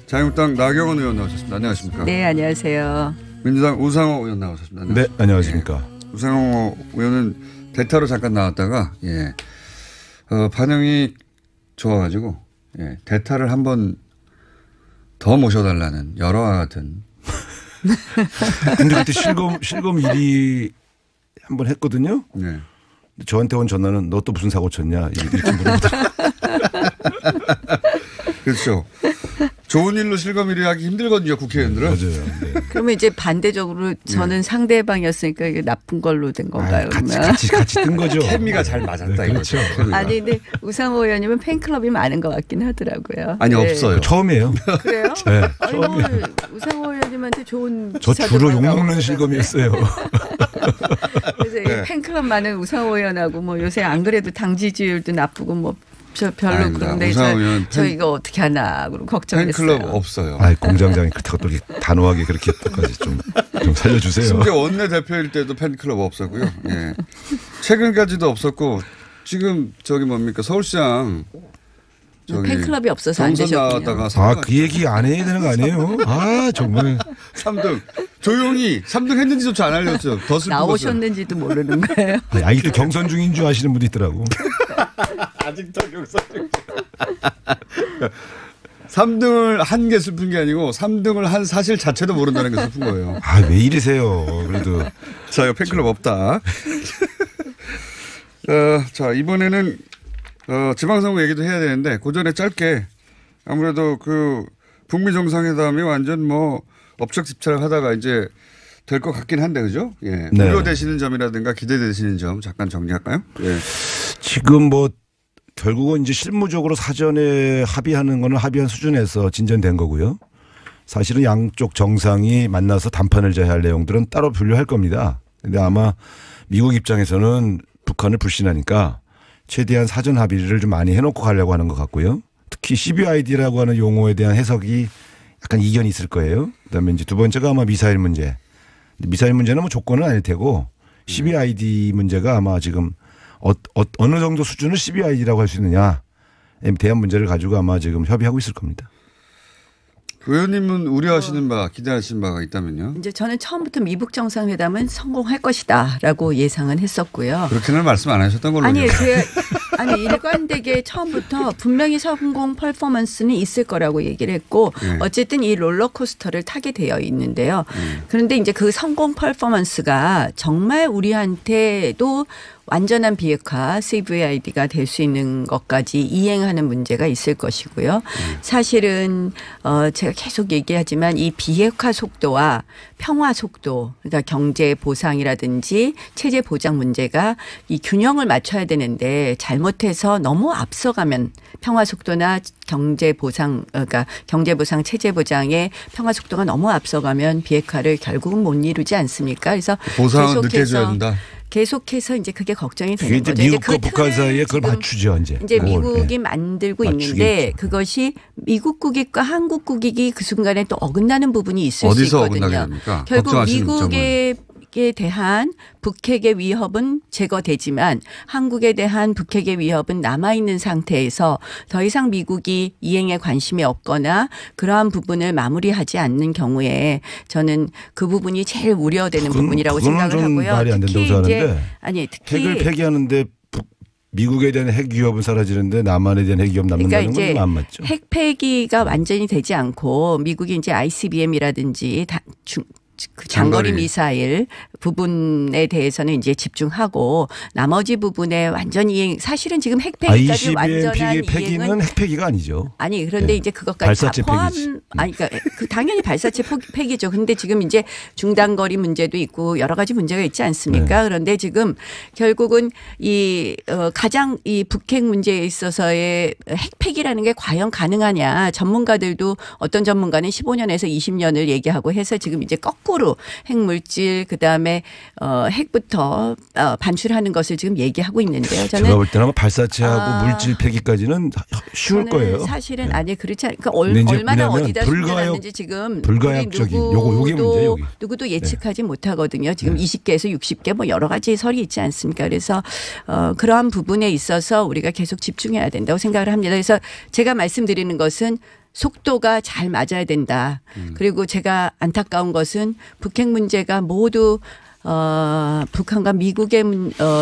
자유한국당 나경원 의원 나오셨습니다. 안녕하십니까? 네, 안녕하세요. 민주당 우상호 의원 나오셨습니다. 네, 안녕하십니까? 우상호 의원은 대타로 잠깐 나왔다가 반응이 좋아가지고 대타를 한번 더 모셔달라는 열화와 같은. 근데 그때 실검 1위 한번 했거든요. 네. 저한테 온 전화는 너 또 무슨 사고 쳤냐 이렇게 물어보더라고요. 그렇죠. 좋은 일로 실검 1위 하기 힘들거든요, 국회의원들은. 맞아요. 네. 그러면 이제 반대적으로 저는 상대방이었으니까 이게 나쁜 걸로 된 건가요? 같이 뜬 거죠. 케미가 잘 맞았다. 네, 이거죠. 그렇죠. 아니, 근데 우상호 의원님은 팬클럽이 많은 것 같긴 하더라고요. 아니, 네. 없어요. 처음이에요. 그래요? 네, 아니, 뭐 우상호 의원님한테 좋은 저 주로 기사들만 욕먹는 나오고 실검이었어요. 그래서 이 팬클럽 많은 우상호 의원하고 뭐 요새 안 그래도 당 지지율도 나쁘고 뭐 별로 아닙니다. 그런데 저 이거 어떻게 하나 그러고 걱정했어요. 팬클럽 없어요. 공장장이 그렇다고 또 이렇게 단호하게 그렇게 했다까지 좀 살려주세요. 심지어 원내대표일 때도 팬클럽 없었고요. 예. 최근까지도 없었고 지금 뭡니까 서울시장 팬클럽이 없어서 안 경선 되셨군요. 나왔다가 그 얘기 안 해야 되는 거 아니에요? 정말 3등 조용히 3등 했는지조차 안 알렸죠. 더 슬픈 나오셨는지도 모르는 거예요. 아직도 경선 중인 줄 아시는 분도 있더라고. 아직도 경선 중. 3등을 한 게 슬픈 게 아니고 3등을 한 사실 자체도 모른다는 게 슬픈 거예요. 왜 이러세요? 그래도 자, 팬클럽 없다. 자, 이번에는 지방선거 얘기도 해야 되는데 그 전에 짧게 아무래도 그 북미 정상회담이 완전 업적집착하다가 이제 될 것 같긴 한데 그죠? 예. 네. 우려되시는 점이라든가 기대되시는 점 잠깐 정리할까요? 예. 지금 결국은 이제 실무적으로 사전에 합의하는 거는 합의한 수준에서 진전된 거고요. 사실은 양쪽 정상이 만나서 담판을 잘 할 내용들은 따로 분류할 겁니다. 근데 아마 미국 입장에서는 북한을 불신하니까 최대한 사전 합의를 좀 많이 해놓고 가려고 하는 것 같고요. 특히 CBID라고 하는 용어에 대한 해석이 약간 이견이 있을 거예요. 그다음에 이제 두 번째가 아마 미사일 문제. 미사일 문제는 조건은 아닐 테고 CBID 문제가 아마 지금 어느 정도 수준을 CBID라고 할 수 있느냐에 대한 문제를 가지고 아마 지금 협의하고 있을 겁니다. 의원님은 우려하시는 바, 기대하시는 바가 있다면요? 이제 저는 처음부터 미북 정상회담은 성공할 것이다라고 예상은 했었고요. 그렇게는 말씀 안 하셨던 걸로. 아니, 일관되게 처음부터 분명히 성공 퍼포먼스는 있을 거라고 얘기를 했고 어쨌든 이 롤러코스터를 타게 되어 있는데요. 그런데 이제 그 성공 퍼포먼스가 정말 우리한테도 완전한 비핵화 CVID가 될 수 있는 것까지 이행하는 문제가 있을 것이고요. 사실은 제가 계속 얘기하지만 이 비핵화 속도와 평화 속도, 그러니까 경제 보상이라든지 체제 보장 문제가 이 균형을 맞춰야 되는데 잘못해서 너무 앞서가면 평화 속도나 경제 보상, 그러니까 경제 보상, 체제 보장의 평화 속도가 너무 앞서가면 비핵화를 결국은 못 이루지 않습니까? 그래서 보상은 늦게 줘야 된다. 계속해서 이제 그게 걱정이 되는 거죠. 미국과 북한 사이에 그걸 맞추죠, 이제 미국이 만들고 있는데 그것이 미국 국익과 한국 국익이 그 순간에 또 어긋나는 부분이 있을 수 있거든요. 결국 미국에 대한 북핵의 위협은 제거되지만 한국에 대한 북핵의 위협은 남아있는 상태에서 더 이상 미국이 이행에 관심이 없거나 그러한 부분을 마무리하지 않는 경우에 저는 그 부분이 제일 우려되는 부분이라고 생각을 하고요. 말이 안 된다고 생각하는데 특히 핵을 폐기하는데 미국에 대한 핵 위협은 사라지는데 남한에 대한 핵 위협 남는다는 건 안 맞죠. 핵 폐기가 완전히 되지 않고 미국이 이제 ICBM이라든지 그 장거리 미사일 부분에 대해서는 이제 집중하고 나머지 부분에 완전히 사실은 지금 핵폐기까지 완전한 폐기는 핵폐기가 아니죠. 아니 그런데 이제 그것까지 다 포함 그러니까 당연히 발사체 폐기죠. 그런데 지금 이제 중단거리 문제도 있고 여러 가지 문제가 있지 않습니까? 그런데 지금 결국은 가장 이 북핵 문제에 있어서의 핵폐기라는 게 과연 가능하냐. 전문가들도 어떤 전문가는 15년에서 20년을 얘기하고 해서 지금 이제 거꾸로 핵물질 그다음에 핵부터 반출하는 것을 지금 얘기하고 있는데요. 제가 볼 때는 발사체하고 물질 폐기까지는 쉬울 거예요. 사실은 아니 그렇지 않으니까 얼마나 어디다 숨겨놨는지 지금 불가역적인 요게 문제예요. 누구도 예측하지 못하거든요. 지금 20개에서 60개 뭐 여러 가지 설이 있지 않습니까? 그래서 그러한 부분에 있어서 우리가 계속 집중해야 된다고 생각을 합니다. 그래서 제가 말씀드리는 것은 속도가 잘 맞아야 된다. 그리고 제가 안타까운 것은 북핵 문제가 모두 북한과 미국의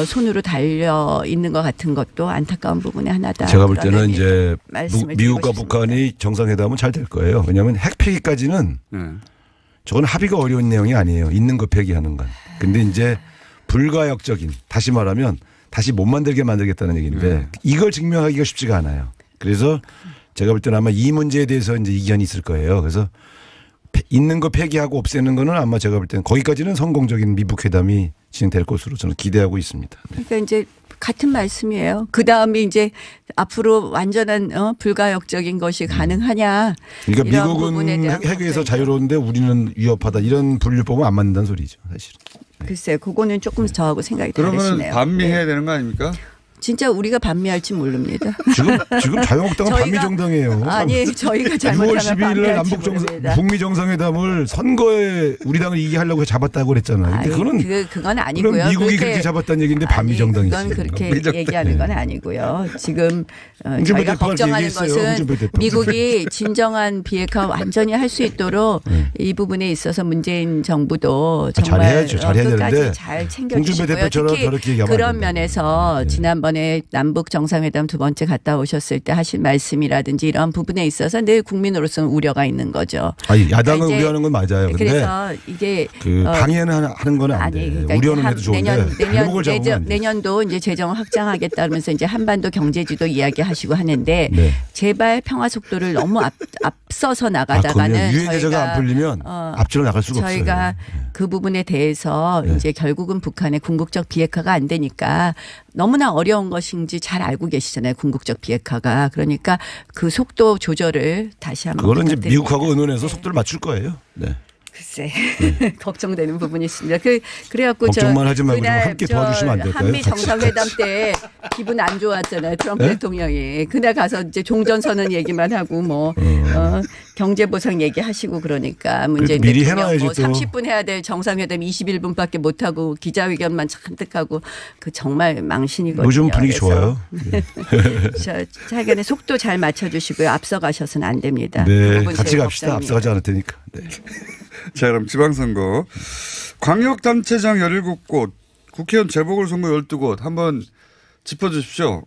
손으로 달려 있는 것 같은 것도 안타까운 부분의 하나다. 제가 볼 때는 이제 미국과 싶습니다. 북한이 정상회담은 잘 될 거예요. 왜냐하면 핵 폐기까지는 저건 합의가 어려운 내용이 아니에요. 있는 거 폐기하는 건. 근데 이제 불가역적인 다시 말하면 다시 못 만들게 만들겠다는 얘기인데 이걸 증명하기가 쉽지가 않아요. 그래서 제가 볼 때는 아마 이 문제에 대해서 이제 이견이 있을 거예요. 그래서 있는 거 폐기하고 없애는 거는 아마 제가 볼 때는 거기까지는 성공적인 미북 회담이 진행될 것으로 저는 기대하고 있습니다. 그러니까 이제 같은 말씀이에요. 그 다음에 이제 앞으로 완전한 불가역적인 것이 가능하냐. 그러니까 미국은 핵에서 자유로운데 우리는 위협하다 이런 분류법은 안 맞는다는 소리죠. 사실은. 글쎄요. 그거는 조금 저하고 생각이 그러면 다르시네요. 반미해야 되는 거 아닙니까? 진짜 우리가 반미할지 모릅니다. 지금 자유한국당은 반미 정당이에요. 아니 저희가 6월 잘못하면 12일 날 반미할지 북미 정상회담을 선거에 우리 당을 이기게 하려고 잡았다고 그랬잖아요. 근데 그건 아니고요. 그럼 미국이 그렇게 잡았다는 얘기인데 반미 정당이지. 그건 그렇게 얘기하는 건 아니고요. 지금 저희가 걱정하는 것은 미국이 진정한 비핵화 완전히 할 수 있도록 이 부분에 있어서 문재인 정부도 정말 잘해야죠. 잘해야 끝까지 되는데 잘 챙겨주시고요. 대표처럼 특히 저렇게 얘기하면 그런 안 된다. 면에서 지난번에 남북 정상회담 두 번째 갔다 오셨을 때 하신 말씀이라든지 이런 부분에 있어서 늘 국민으로서는 우려가 있는 거죠. 아니, 야당은 그러니까 우려하는 건 맞아요. 근데 그래서 이게 방해는 하는 건 안 돼. 그러니까 우려는 해도 좋은데 내년도 이제 재정을 확장하겠다 그러면서 이제 한반도 경제지도 이야기하시고 하는데 네. 제발 평화 속도를 너무 앞서서 나가다가는 유엔 제재가 안 풀리면 앞으로 나갈 수가 없어요. 저희가 그 부분에 대해서 이제 결국은 북한의 궁극적 비핵화가 안 되니까 너무나 어려운 것인지 잘 알고 계시잖아요. 궁극적 비핵화가. 그러니까 그 속도 조절을 다시 한번. 그거는 이제 미국하고 의논해서 속도를 맞출 거예요. 네. 글쎄 걱정되는 부분이 있습니다. 그래갖고 걱정만 하지 말고 좀 함께 도와주시면 안 될까요? 한미 정상회담 때 기분 안 좋았잖아요. 트럼프 네? 대통령이 그날 가서 이제 종전선언 얘기만 하고 뭐 경제 보상 얘기하시고 그러니까 문재인 미리 대통령 해놔야지 뭐 또. 30분 해야 될 정상회담 21분밖에 못 하고 기자회견만 잔뜩 하고 그 정말 망신이거든요. 요즘 분위기 좋아요. 자기네 속도 잘 맞춰주시고요. 앞서가셔서는 안 됩니다. 네, 그 같이 갑시다. 앞서가지 않을 테니까. 네. 자, 그럼 지방선거. 광역단체장 17곳, 국회의원 재보궐선거 12곳 한번 짚어주십시오.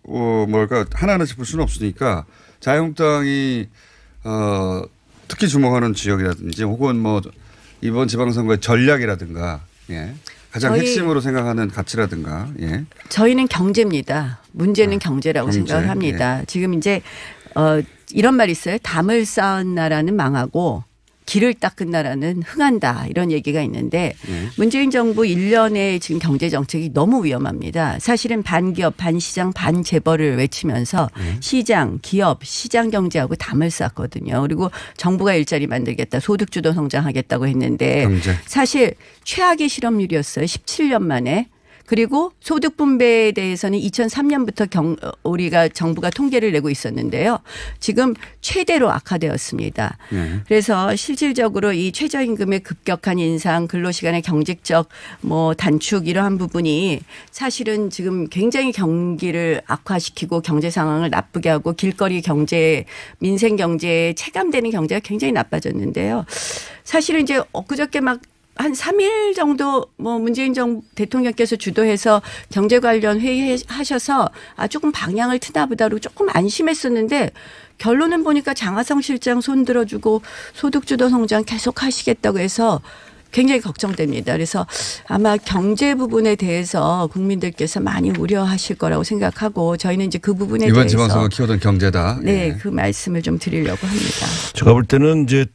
뭘까 하나하나 짚을 수는 없으니까 자유한국당이 특히 주목하는 지역이라든지 혹은 뭐 이번 지방선거의 전략이라든가 가장 핵심으로 생각하는 가치라든가. 저희는 경제입니다. 문제는 경제라고 생각을 합니다. 지금 이제 이런 말이 있어요. 담을 쌓은 나라는 망하고 길을 닦은 나라는 흥한다 이런 얘기가 있는데 문재인 정부 1년의 지금 경제정책이 너무 위험합니다. 사실은 반기업, 반시장, 반재벌을 외치면서 시장, 기업, 시장 경제하고 담을 쌓았거든요. 그리고 정부가 일자리 만들겠다, 소득주도 성장하겠다고 했는데 사실 최악의 실업률이었어요. 17년 만에. 그리고 소득 분배에 대해서는 2003년부터 우리가 정부가 통계를 내고 있었는데요. 지금 최대로 악화되었습니다. 그래서 실질적으로 이 최저임금의 급격한 인상, 근로시간의 경직적 뭐 단축 이러한 부분이 사실은 지금 굉장히 경기를 악화시키고 경제 상황을 나쁘게 하고 길거리 경제, 민생 경제에 체감되는 경제가 굉장히 나빠졌는데요. 사실은 이제 엊그저께 막 한 3일 정도 뭐 문재인 대통령께서 주도해서 경제 관련 회의하셔서 조금 방향을 트나 보다로 조금 안심했었는데 결론은 보니까 장하성 실장 손 들어주고 소득주도 성장 계속 하시겠다고 해서 굉장히 걱정됩니다. 그래서 아마 경제 부분에 대해서 국민들께서 많이 우려하실 거라고 생각하고 저희는 이제 그 부분에 이번 대해서 지방선거 키워드는 경제다. 네, 그 말씀을 좀 드리려고 합니다. 제가 볼 때는 이제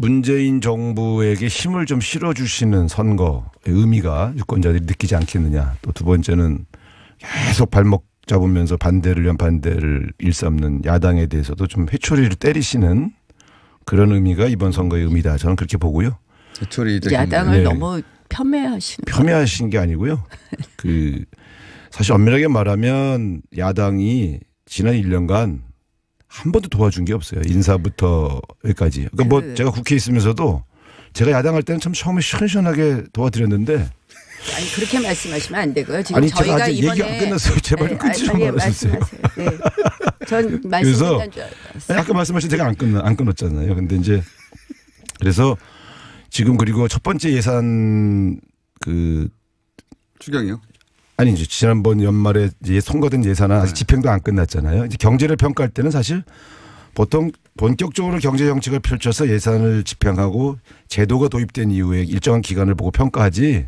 문재인 정부에게 힘을 좀 실어주시는 선거의 의미가 유권자들이 느끼지 않겠느냐. 또 두 번째는 계속 발목 잡으면서 반대를 위한 반대를 일삼는 야당에 대해서도 좀 회초리를 때리시는 그런 의미가 이번 선거의 의미다. 저는 그렇게 보고요. 야당을 너무 폄훼하신 게 아니고요. 사실 엄밀하게 말하면 야당이 지난 1년간 한 번도 도와준 게 없어요. 인사부터 여기까지. 그러니까 뭐 제가 국회에 있으면서도 제가 야당할 때는 참 처음에 시원시원하게 도와드렸는데 아니 그렇게 말씀하시면 안 되고요. 지금 아니 저희가 제가 아직 이번에 얘기 안 끝났어요. 제발 끊지 좀 말아주세요. 네. 전 말씀 끝난 줄 알았어요. 아까 말씀하신 제가 안 끊었잖아요. 근데 이제 그래서 지금 그리고 첫 번째 예산 추경이요? 아니 이제 지난번 연말에 이제 통과된 예산은 아직 집행도 안 끝났잖아요. 이제 경제를 평가할 때는 사실 보통 본격적으로 경제 정책을 펼쳐서 예산을 집행하고 제도가 도입된 이후에 일정한 기간을 보고 평가하지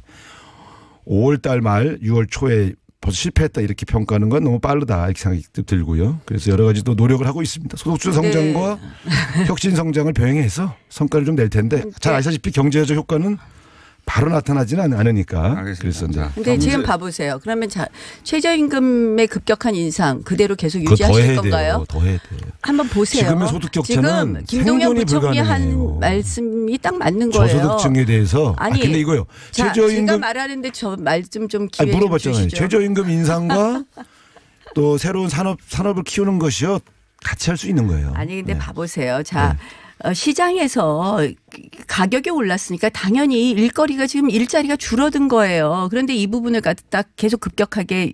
5월 달 말 6월 초에 벌써 실패했다 이렇게 평가하는 건 너무 빠르다 이렇게 생각이 들고요. 그래서 여러 가지 또 노력을 하고 있습니다. 소득주 성장과 혁신 성장을 병행해서 성과를 좀 낼 텐데 잘 아시다시피 경제적 효과는 바로 나타나지는 않으니까. 알겠습니다. 그런데 지금 봐보세요. 그러면 최저임금의 급격한 인상 그대로 계속 유지하실 건가요? 더 해야 돼요. 한번 보세요. 지금의 소득 격차는 지금 김동연 생존이 부총리 불가능해요. 한 말씀이 딱 맞는 거예요. 저소득층에 대해서. 아니 근데 이거요. 자, 최저임금 제가 말하는데 저 말씀 좀 기회 물어봤잖아요. 좀 주시죠. 최저임금 인상과 또 새로운 산업을 키우는 것이요. 같이 할 수 있는 거예요. 아니 근데 봐보세요. 자. 시장에서 가격이 올랐으니까 당연히 일거리가 지금 일자리가 줄어든 거예요. 그런데 이 부분을 갖다 계속 급격하게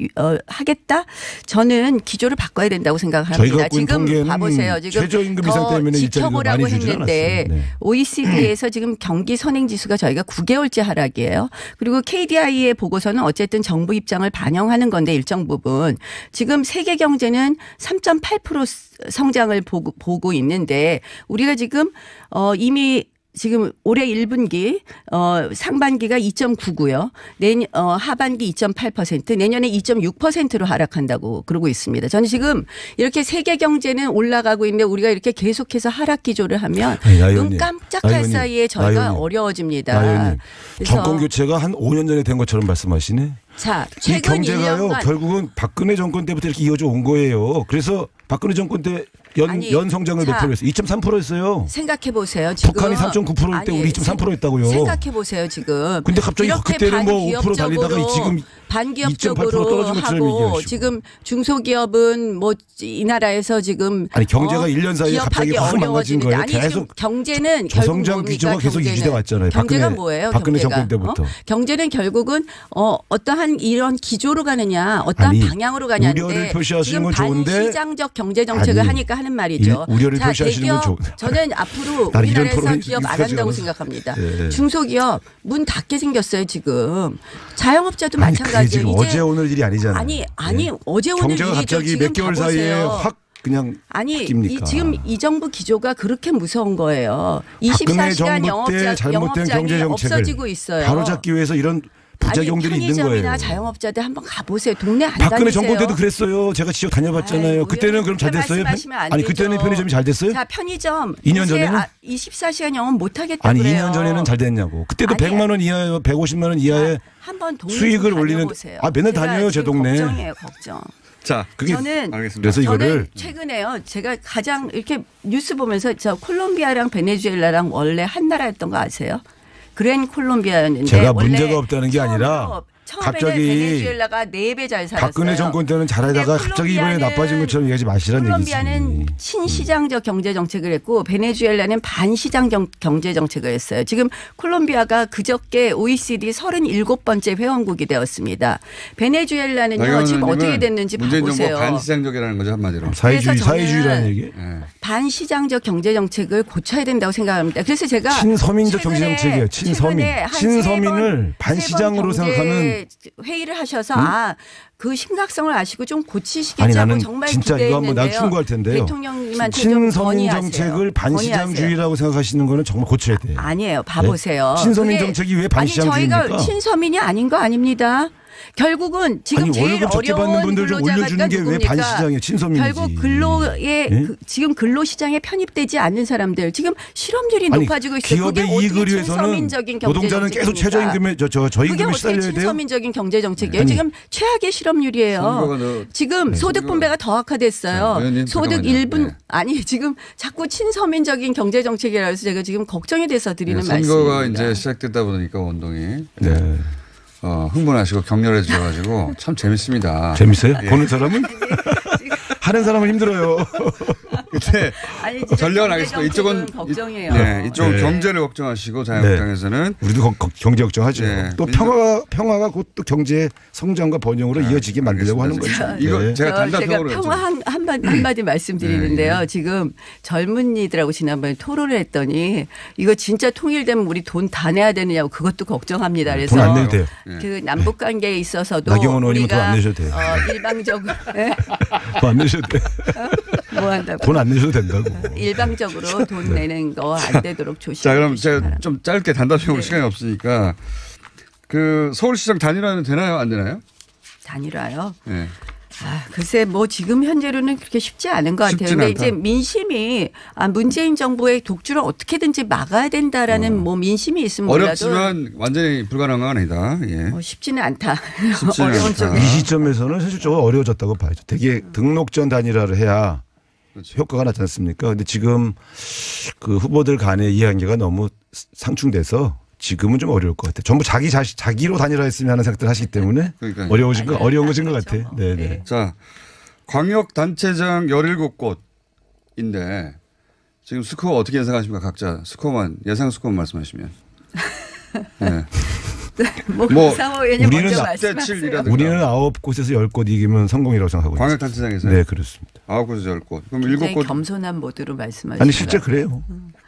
하겠다? 저는 기조를 바꿔야 된다고 생각합니다. 지금 봐보세요. 지금 최저임금 인상 때문에 지켜보라고 했는데 네. OECD에서 지금 경기 선행지수가 저희가 9개월째 하락이에요. 그리고 KDI의 보고서는 어쨌든 정부 입장을 반영하는 건데 일정 부분. 지금 세계 경제는 3.8% 성장을 보고 있는데 우리가 지금 이미 지금 올해 1분기 상반기가 2.9고요. 하반기 2.8%, 내년에 2.6%로 하락한다고 그러고 있습니다. 저는 지금 이렇게 세계 경제는 올라가고 있는데 우리가 이렇게 계속해서 하락 기조를 하면 눈 깜짝할 사이에 저희가 어려워집니다. 정권 교체가 한 5년 전에 된 것처럼 말씀하시네. 자, 이 경제가요 결국은 박근혜 정권 때부터 이렇게 이어져 온 거예요. 그래서 박근혜 정권 때 연 성장을 몇 프로 했어요? 2.3%였어요. 생각해 보세요. 지금 북한이 3.9%일 때 우리 2.3% 했다고요. 생각해 보세요 지금. 근데 갑자기 그때는 뭐 5% 달리다가 지금 반기업적으로 하고 지금 중소기업은 뭐 이 나라에서 지금 아니 경제가 1년 사이에 갑자기 확 망가진 거예요. 아니 계속 지금 경제는 저성장 기조가 계속 유지돼 왔잖아요. 경제가 뭐예요? 박근혜 정권 때부터. 경제는 결국은 어떠한 이런 기조로 가느냐, 어떠한 방향으로 가냐인데 우려를 표시하시는 건 지금 좋은데 반시장적 경제 정책을 하니까 하는 말이죠. 우려를 표시하시는 건 좋은데. 저는 앞으로 우리나라에서 기업 안 한다고 생각합니다. 네. 중소기업 문 닫게 생겼어요 지금. 자영업자도 마찬가지예요. 지금 어제 오늘 일이 아니잖아요. 아니 어제 오늘 일이죠. 갑자기 몇 개월 사이에 확 그냥 바뀝니까? 지금 이 정부 기조가 그렇게 무서운 거예요. 24시간 잘못된 경제 정책을 없어지고 있어요. 바로잡기 위해서 이런 부작용들이 있는 거예요. 편의점이나 자영업자들 한번 가보세요. 동네 안 박근혜 다니세요. 정권 때도 그랬어요. 제가 지역 다녀봤잖아요. 그때는 그럼 잘 됐어요? 아니 그때는 편의점이 잘 됐어요? 자 편의점 2년 전에는 24시간 영업 못 하겠다 아니 그래요. 2년 전에는 잘 됐냐고. 그때도 100만 원 이하에 150만 원 이하에 한번 수익을 올리는 맨날 다녀요 제 동네. 걱정이에요 걱정. 자, 그게 저는 알겠습니다. 그래서 이거를 저는 최근에요. 제가 가장 이렇게 뉴스 보면서 저 콜롬비아랑 베네수엘라랑 원래 한 나라였던 거 아세요? 그랜 콜롬비아였는데 제가 문제가 없다는 게 아니라 처음에는 베네수엘라가 4배 잘 살았어요. 박근혜 정권 때는 잘하다가 갑자기 이번에 나빠진 것처럼 얘기하지 마시라는 얘기지. 콜롬비아는 친시장적 경제 정책을 했고 베네수엘라는 반시장 경제 정책을 했어요. 지금 콜롬비아가 그저께 OECD 37번째 회원국이 되었습니다. 베네수엘라는요. 지금 어떻게 됐는지 봐보세요. 문재인 정부 반시장적이라는 거죠 한마디로. 사회주의라는 얘기. 반시장적 경제 정책을 고쳐야 된다고 생각합니다. 그래서 제가 친서민적 경제 정책이에요. 친서민을 반시장으로 생각하는 회의를 하셔서 그 심각성을 아시고 좀 고치시겠지 아니 하고 나는 정말 진짜 이거 한번 나 충고할 텐데요. 대통령님한테 좀 친서민 정책을 반시장주의라고 생각하시는 거는 정말 고쳐야 돼요. 아니에요. 봐보세요. 네? 친서민 정책이 왜 반시장주의입니까? 저희가 친서민이 아닌 거 아닙니다. 결국은 지금 제일 어려운 분들 좀 올려주는 게 왜 반시장이에요? 친서민이지. 결국 근로에 지금 근로시장에 편입되지 않는 사람들 지금 실업률이 높아지고 있어요. 기업의 이익을 위해서는 노동자는 계속 최저임금에 저임금에 시달려야 돼요. 친서민적인 경제 정책이에요. 지금 최악의 실업률이에요. 지금 소득 분배가 더 악화됐어요. 소득 1분 아니 지금 자꾸 친서민적인 경제 정책이라 해서 제가 지금 걱정이 돼서 드리는 말씀입니다. 선거가 이제 시작되다 보니까 운동이. 네. 흥분하시고 격렬해 주셔가지고 참 재밌습니다. 재밌어요? 보는 사람은? 하는 사람은 힘들어요. 그때 아니, 진짜 전략은 알겠습니다. 이쪽은 걱정이에요. 네, 이쪽은 네. 경제를 걱정하시고 자유한국당에서는 우리도 경제 걱정하죠. 네. 또 평화가 곧 또 경제 성장과 번영으로 이어지게 만들려고 하는 거죠. 이거 네. 제가 단답형으로 평화 한마디 말씀드리는데요. 지금 젊은이들하고 지난번에 토론을 했더니 이거 진짜 통일되면 우리 돈 다 내야 되느냐고 그것도 걱정합니다. 그래서 돈 안 내도 돼요. 그 남북 관계에 있어서도 나경원 의원님은 돈 우리가 안 내셔도 돼요. 일방적으로 돈 안 내셔도 돼. 뭐 한다고 돈 안 내셔도 된다고. 일방적으로 돈 내는 거 안 되도록 조심해 자, 그럼 주시기 제가 바랍니다. 좀 짧게 단답형으로 네. 시간이 없으니까 그 서울시장 단일화는 되나요? 안 되나요? 단일화요. 네. 글쎄 뭐 지금 현재로는 그렇게 쉽지 않은 것 같아요. 쉽진 근데 않다. 이제 민심이 문재인 정부의 독주를 어떻게든지 막아야 된다라는 뭐 민심이 있으면 몰라도 어렵지만 완전히 불가능한 건 아니다. 예. 쉽지는 않다. 쉽지는 어려운 않다. 쪽에. 이 시점에서는 현실적으로 어려워졌다고 봐야죠. 되게 등록전 단일화를 해야 그렇죠. 효과가 나지 않습니까? 근데 지금 그 후보들 간의 이해관계가 너무 상충돼서 지금은 좀 어려울 것 같아요. 전부 자기로 단일화했으면 하는 생각들 하시기 때문에 그러니까요. 어려운 것인 것 그렇죠. 같아요. 네네. 네. 자, 광역단체장 17곳인데 지금 스코어 어떻게 예상하십니까? 각자 스코어만 예상 스코어 말씀하시면. 네. 뭐 상호 의원님 우리는 먼저 나- 말씀하세요. 7이라든가. 우리는 9곳에서 10곳 이기면 성공이라고 생각하고 있습니다. 광역단체장에서 네, 그렇습니다. 9곳에서 10곳. 그럼 굉장히 7곳. 겸손한 모드로 말씀하시는 아니 실제 그래요.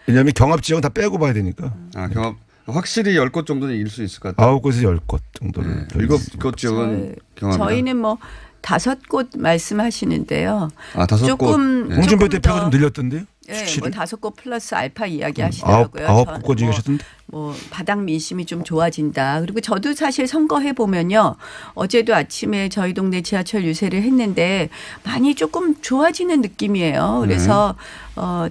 왜냐하면 경합 지역은 다 빼고 봐야 되니까. 경합. 확실히 10곳 정도는 이길 수 있을 것 같아요. 9곳에서 10곳 정도를. 네. 7곳 지역은 경합이다. 저희는 뭐 5곳 말씀하시는데요. 5곳. 조금 네. 홍준표 조금 대표가 더- 좀 늘렸던데요? 네, 수치를. 뭐 5곳 플러스 알파 이야기 하시더라고요. 아홉 저는 곳 얘기하셨던데. 뭐 바닥 민심이 좀 좋아진다. 그리고 저도 사실 선거해 보면요. 어제도 아침에 저희 동네 지하철 유세를 했는데 많이 조금 좋아지는 느낌이에요. 그래서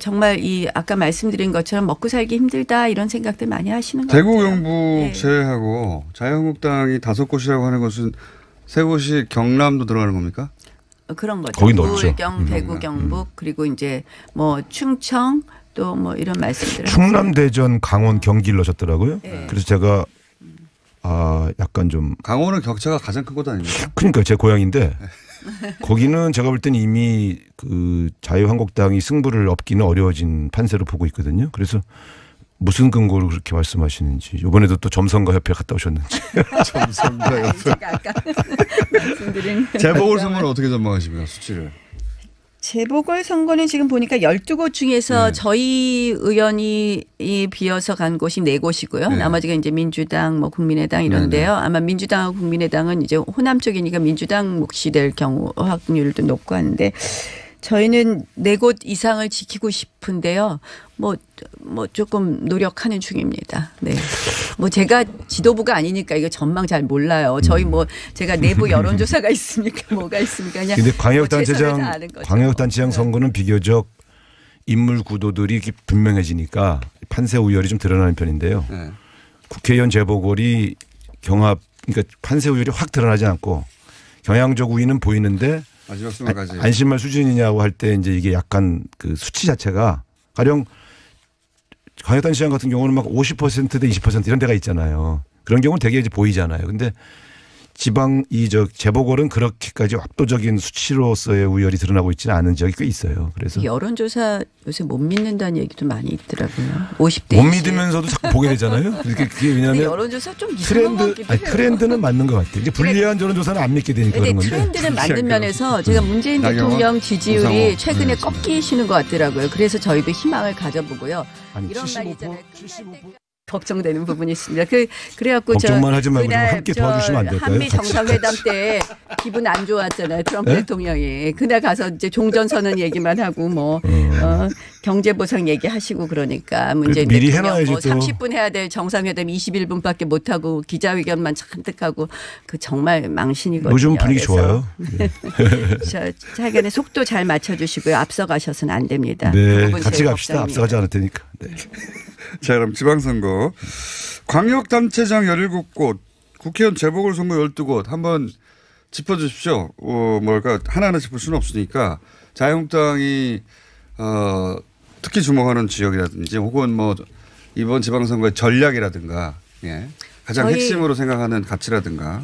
정말 이 아까 말씀드린 것처럼 먹고 살기 힘들다 이런 생각들 많이 하시는 것 대구 같아요. 경북 네. 제외하고 자유한국당이 5곳이라고 하는 것은 3곳이 경남도 들어가는 겁니까? 그런 거죠. 거기 넓죠. 울경, 대구, 경북 그리고 이제 뭐 충청 또 뭐 이런 말씀들을 충남, 대전, 강원, 경기를 넣으셨더라고요. 네. 그래서 제가 약간 좀 강원은 격차가 가장 큰 곳 아닙니까? 그러니까 제 고향인데 거기는 제가 볼 때는 이미 그 자유한국당이 승부를 얻기는 어려워진 판세로 보고 있거든요. 그래서 무슨 근거로 그렇게 말씀하시는지 이번에도 또 점선거 협회 갔다 오셨는지. 점선가요. 제가 아까 말씀드린 재보궐선거는 어떻게 전망하십니까? 수치를. 재보궐선거는 지금 보니까 12곳 중에서 저희 의원이 비어서 간 곳이 4곳이고요. 네. 나머지가 이제 민주당, 뭐 국민의당 이런데요. 아마 민주당하고 국민의당은 이제 호남 쪽이니까 민주당 몫이 될 경우 확률도 높고 하는데 저희는 4곳 이상을 지키고 싶은데요. 뭐 조금 노력하는 중입니다. 네. 뭐 제가 지도부가 아니니까 이거 전망 잘 몰라요. 저희 뭐 제가 내부 여론조사가 있습니까? 뭐가 있습니까? 그냥 근데 뭐 최선을 다하는 광역단체장 거죠. 광역단체장 선거는 비교적 인물 구도들이 이렇게 분명해지니까 판세 우열이 좀 드러나는 편인데요. 네. 국회의원 재보궐이 경합 그러니까 판세 우열이 확 드러나지 않고 경향적 우위는 보이는데 마지막 순간까지. 안심할 수준이냐고 할 때 이제 이게 약간 그 수치 자체가 가령 광역단체장 같은 경우는 막 50%대 20% 이런 데가 있잖아요. 그런 경우는 되게 이제 보이잖아요. 근데 지방 재보궐은 그렇게까지 압도적인 수치로서의 우열이 드러나고 있지는 않은 지역이 꽤 있어요. 그래서 여론조사 요새 못 믿는다는 얘기도 많이 있더라고요. 50대 못 믿으면서도 자꾸 보게 되잖아요. 그게 근데 왜냐하면 여론조사 좀 이상한 것 같기도 해요. 트렌드는 맞는 것 같아요. 이제 불리한 여론조사는 안 믿게 되니까 근데 그런 건데. 트렌드는 맞는 면에서 제가 문재인 나경원, 대통령 지지율이 우상호. 최근에 네, 꺾이시는 것 같더라고요. 그래서 저희도 희망을 가져보고요. 아니, 이런 75%, 말 있잖아요. 75%. 걱정되는 부분이 있습니다. 그래갖고 걱정만 하지 말고 좀 그날 함께 도와주시면 안 될까요? 한미 같이. 정상회담 때 기분 안 좋았잖아요. 트럼프 네? 대통령이. 그날 가서 이제 종전선언 얘기만 하고 뭐 경제보상 얘기하시고 그러니까 문재인 미리 대통령 해놔야지 뭐 또. 30분 해야 될 정상회담 21분밖에 못 하고 기자회견만 잔뜩 하고 그 정말 망신이거든요. 요즘 분위기 그래서 좋아요. 네. 저 차견에 속도 잘 맞춰주시고요. 앞서가셔서는 안 됩니다. 그 네, 부분 같이 제일 갑시다. 걱정입니다. 앞서가지 않을 테니까. 네. 자, 그럼 지방선거. 광역단체장 17곳, 국회의원 재보궐선거 12곳 한번 짚어주십시오. 뭘까 하나하나 짚을 수는 없으니까 자유한국당이 특히 주목하는 지역이라든지 혹은 뭐 이번 지방선거의 전략이라든가 가장 저희- 핵심으로 생각하는 가치라든가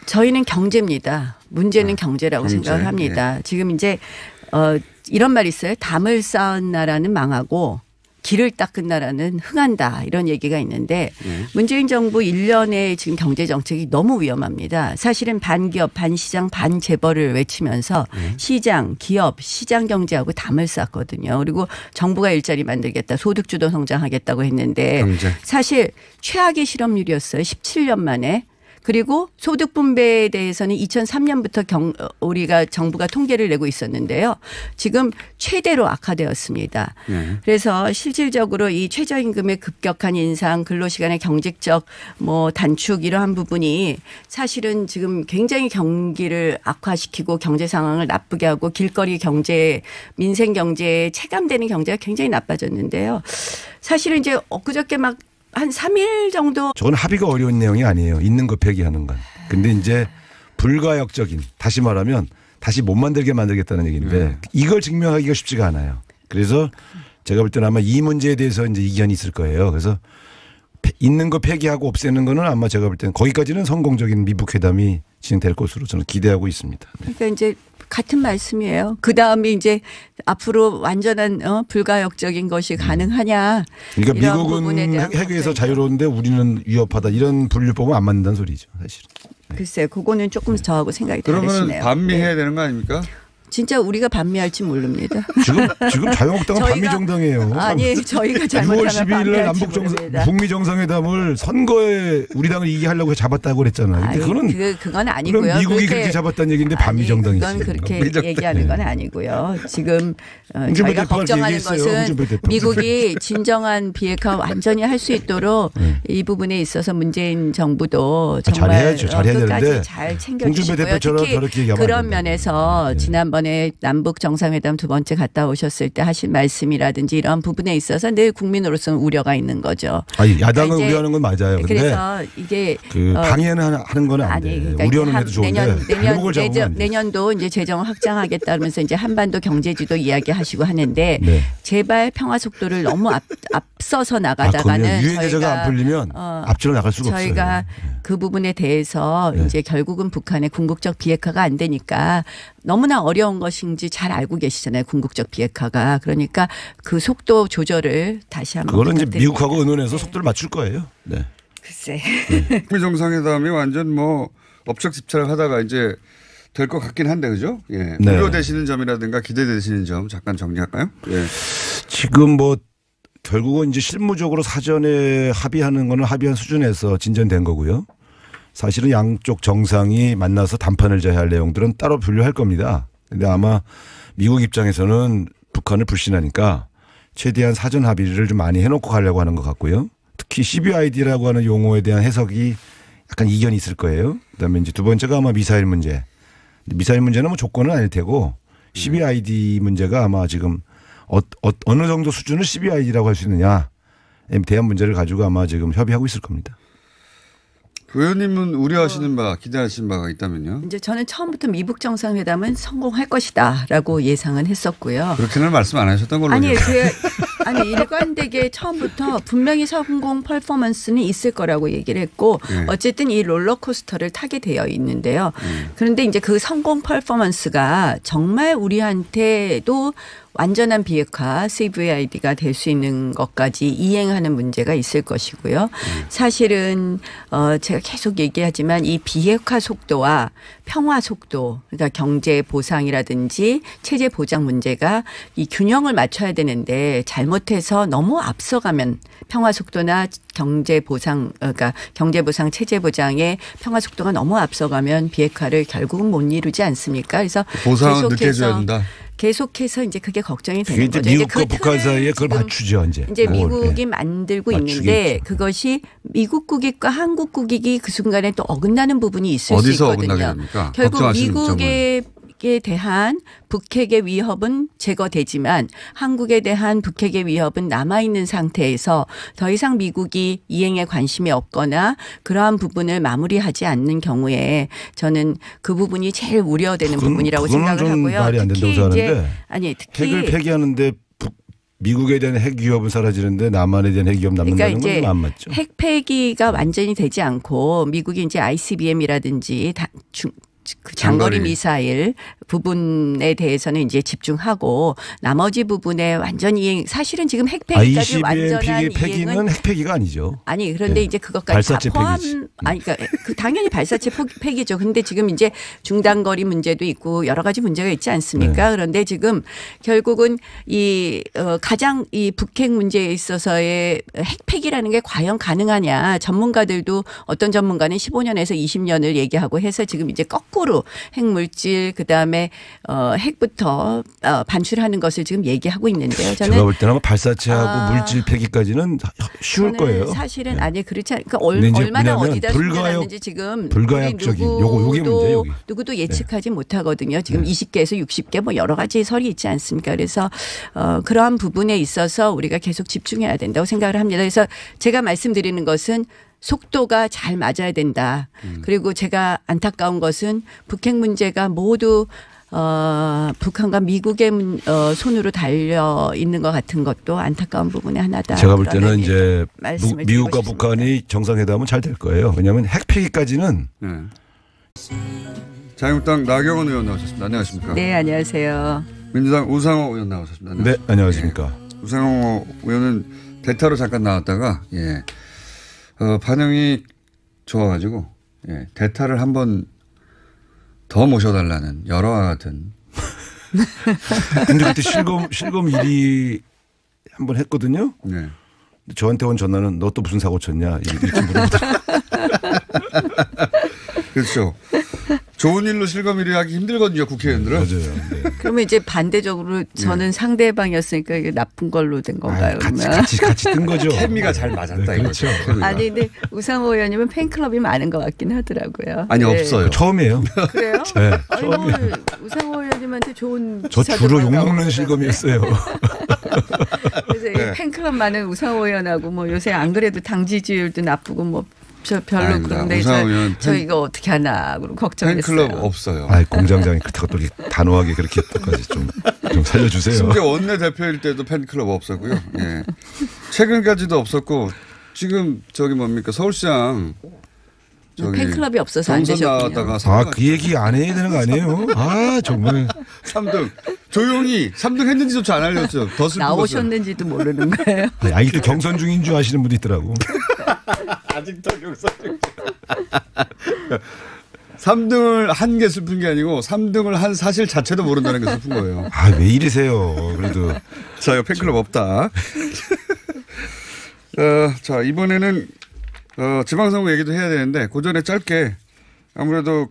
저희는 경제입니다. 문제는 경제라고 경제, 생각을 합니다. 지금 이제 이런 말이 있어요. 담을 쌓은 나라는 망하고 길을 닦은 나라는 흥한다 이런 얘기가 있는데 문재인 정부 1년의 지금 경제 정책이 너무 위험합니다. 사실은 반기업, 반시장, 반재벌을 외치면서 시장, 기업, 시장 경제하고 담을 쌓거든요. 그리고 정부가 일자리 만들겠다, 소득주도 성장하겠다고 했는데 사실 최악의 실업률이었어요. 17년 만에. 그리고 소득 분배에 대해서는 2003년부터 우리가 정부가 통계를 내고 있었는데요. 지금 최대로 악화되었습니다. 그래서 실질적으로 이 최저임금의 급격한 인상, 근로시간의 경직적 단축 이러한 부분이 사실은 지금 굉장히 경기를 악화시키고 경제 상황을 나쁘게 하고 길거리 경제, 민생 경제에 체감되는 경제가 굉장히 나빠졌는데요. 사실은 이제 엊그저께 막 한 3일 정도. 저건 합의가 어려운 내용이 아니에요. 있는 거 폐기하는 건. 근데 이제 불가역적인, 다시 말하면 다시 못 만들게 만들겠다는 얘기인데 이걸 증명하기가 쉽지가 않아요. 그래서 제가 볼 때는 아마 이 문제에 대해서 이제 이견이 있을 거예요. 그래서 있는 거 폐기하고 없애는 거는 아마 제가 볼 때는 거기까지는 성공적인 미북 회담이 진행될 것으로 저는 기대하고 있습니다. 그러니까 이제 같은 말씀이에요. 그 다음에 이제 앞으로 완전한 불가역적인 것이 가능하냐. 그러니까 미국은 핵에서 자유로운데 우리는 위협하다 이런 분류법은 안 맞는다는 소리죠. 사실은. 글쎄요. 그거는 조금 저하고 생각이 다르시네요. 그러면 반미해야 되는 거 아닙니까? 진짜 우리가 반미할지 모릅니다. 지금 자유한국당은 반미 정당이에요. 아니 저희가 6월 12일 날 북미 정상회담을 선거에 우리 당을 이기게 하려고 잡았다고 그랬잖아요. 그건 아니고요. 그럼 미국이 그렇게 잡았다는 얘기인데 반미 정당이죠. 그건 그렇게 얘기하는 건 아니고요. 지금 저희가 걱정하는 것은 미국이 진정한 비핵화 완전히 할 수 있도록 이 부분에 있어서 문재인 정부도 정말 끝까지 잘 챙겨주시고요. 특히 그런 면에서 지난번에 남북 정상회담 두 번째 갔다 오셨을 때 하신 말씀이라든지 이런 부분에 있어서 늘 국민으로서는 우려가 있는 거죠. 아니, 야당은 그러니까 우려하는 건 맞아요. 그래서 이게 방해는 하는 건 안 돼. 그러니까 우려는 해도 좋은데 내년도 이제 재정을 확장하겠다면서 이제 한반도 경제지도 이야기하시고 하는데 제발 평화 속도를 너무 앞서서 나가다가는 유엔제재가 안 풀리면 앞으로 나갈 수가 없어요. 저희가 그 부분에 대해서 이제 결국은 북한의 궁극적 비핵화가 안 되니까 너무나 어려운 것인지 잘 알고 계시잖아요. 궁극적 비핵화가. 그러니까 그 속도 조절을 다시 한번. 그거는 이제 미국하고 의논해서 속도를 맞출 거예요. 네. 글쎄. 북미 정상회담이 완전 업적집착을 하다가 이제 될 것 같긴 한데 그죠? 예. 우려되시는 점이라든가 기대되시는 점 잠깐 정리할까요? 예. 지금 결국은 이제 실무적으로 사전에 합의하는 거는 합의한 수준에서 진전된 거고요. 사실은 양쪽 정상이 만나서 담판을 져야 할 내용들은 따로 분류할 겁니다. 그런데 아마 미국 입장에서는 북한을 불신하니까 최대한 사전 합의를 좀 많이 해놓고 가려고 하는 것 같고요. 특히 CBID라고 하는 용어에 대한 해석이 약간 이견이 있을 거예요. 그다음에 이제 두 번째가 아마 미사일 문제. 미사일 문제는 조건은 아닐 테고 CBID 문제가 아마 지금 어느 정도 수준을 CBID라고 할 수 있느냐에 대한 문제를 가지고 아마 지금 협의하고 있을 겁니다. 의원님은 우려하시는 바, 기대하시는 바가 있다면요? 이제 저는 처음부터 미북 정상회담은 성공할 것이다라고 예상은 했었고요. 그렇게는 말씀 안 하셨던 걸로. 아니, 일관되게 처음부터 분명히 성공 퍼포먼스는 있을 거라고 얘기를 했고 어쨌든 이 롤러코스터를 타게 되어 있는데요. 그런데 이제 그 성공 퍼포먼스가 정말 우리한테도 완전한 비핵화 CVID가 될 수 있는 것까지 이행하는 문제가 있을 것이고요. 사실은 제가 계속 얘기하지만 이 비핵화 속도와 평화 속도, 그러니까 경제 보상이라든지 체제 보장 문제가 이 균형을 맞춰야 되는데 잘못해서 너무 앞서가면 평화 속도나 경제 보상, 그러니까 경제 보상, 체제 보장의 평화 속도가 너무 앞서가면 비핵화를 결국은 못 이루지 않습니까? 그래서 보상은 늦게 줘야 된다. 계속해서 이제 그게 걱정이 되는 이제 거죠. 미국과 북한 사이에 그걸 맞추죠. 이제 미국이 만들고 있는데 그것이 미국 국익과 한국 국익이 그 순간에 또 어긋나는 부분이 있을 수 있거든요. 어디서 어긋나게 됩니까? 결국 미국에 대한 북핵의 위협은 제거되지만 한국에 대한 북핵의 위협은 남아있는 상태에서 더 이상 미국이 이행에 관심이 없거나 그러한 부분을 마무리하지 않는 경우에 저는 그 부분이 제일 우려되는 부분이라고 생각을 하고요. 말이 안 된다고 생각하는데 특히 핵을 폐기하는데 미국에 대한 핵 위협은 사라지는데 남한에 대한 핵 위협 남는다는 건 좀 안 맞죠. 핵 폐기가 완전히 되지 않고 미국이 이제 ICBM이라든지 그 장거리 미사일 부분에 대해서는 이제 집중하고 나머지 부분에 완전 이행 사실은 지금 핵폐기까지 완전한 폐기는 핵폐기가 아니죠. 아니 그런데 네. 이제 그것까지 발사체 다 포함 폐기지. 아니 그러니까 당연히 발사체 폐기죠. 근데 지금 이제 중단거리 문제도 있고 여러 가지 문제가 있지 않습니까? 네. 그런데 지금 결국은 이 가장 이 북핵 문제에 있어서의 핵폐기라는 게 과연 가능하냐. 전문가들도 어떤 전문가는 15년에서 20년을 얘기하고 해서 지금 이제 거꾸로 핵물질 그다음에 핵부터 반출하는 것을 지금 얘기하고 있는데요. 저는 제가 볼 때는 발사체하고 물질 폐기까지는 쉬울 거예요. 사실은 네. 아니 그렇지 않으니까 얼마나 어디다 불가역, 숨겨놨는지 지금 불가역적인 요게 문제 여기. 누구도 예측하지 못하거든요. 지금 20개에서 60개 뭐 여러 가지 설이 있지 않습니까? 그래서 그러한 부분에 있어서 우리가 계속 집중해야 된다고 생각을 합니다. 그래서 제가 말씀드리는 것은 속도가 잘 맞아야 된다. 그리고 제가 안타까운 것은 북핵 문제가 모두 북한과 미국의 손으로 달려 있는 것 같은 것도 안타까운 부분의 하나다. 제가 볼 때는 이제 미국과 싶습니다. 북한이 정상회담은 잘 될 거예요. 왜냐하면 핵폐기까지는. 네. 자유한국당 나경원 의원 나오셨습니다. 안녕하십니까? 네, 안녕하세요. 민주당 우상호 의원 나오셨습니다. 네, 안녕하십니까. 우상호 의원은 대타로 잠깐 나왔다가 반응이 좋아가지고 대타를 한번 더 모셔달라는 여러와 같은. 근데 그때 실검 1위 한번 했거든요. 네. 저한테 온 전화는 너 또 무슨 사고 쳤냐 이렇게 물어보더라고요. 그렇죠. 좋은 일로 실검 1위 하기 힘들거든요, 국회의원들은. 맞아요. 네. 그러면 이제 반대적으로 저는 상대방이었으니까 이게 나쁜 걸로 된 건가요? 같이 뜬 거죠. 케미가 잘 맞았다. 네, 그렇죠. 이거죠. 아니 근데 우상호 의원님은 팬클럽이 많은 것 같긴 하더라고요. 아니 네. 없어요. 처음이에요. 그래요? 네, 아니 뭐 우상호 의원님한테 좋은 저 기사도 주로 많이 욕먹는 나오잖아요. 실검이었어요. 그래서 이 팬클럽 많은 우상호 의원하고 뭐 요새 안 그래도 당 지지율도 나쁘고 뭐 저 별로 아닙니다. 그런데 우상호 의원 저 이거 어떻게 하나 그러고 걱정했어요. 팬클럽 없어요. 아, 공장장이 그렇다고 또 이렇게 단호하게 그렇게 했다까지 좀 살려주세요. 심지어 원내대표일 때도 팬클럽 없었고요. 예. 최근까지도 없었고 지금 저기 뭡니까 서울시장 팬클럽이 없어서 안 경선 되셨군요. 나왔다가 그 얘기 안 해야 되는 거 아니에요? 아, 정말. 3등 조용히 3등 했는지조차 안 알렸죠. 더 슬픈 것은. 나오셨는지도 모르는 거예요. 아직도 경선 중인 줄 아시는 분도 있더라고. 아직도 경선 중. 3등을 한 게 슬픈 게 아니고 3등을 한 사실 자체도 모른다는 게 슬픈 거예요. 아, 왜 이러세요? 그래도. 자, 이거 팬클럽 없다. 자, 이번에는 지방선거 얘기도 해야 되는데 그 전에 짧게 아무래도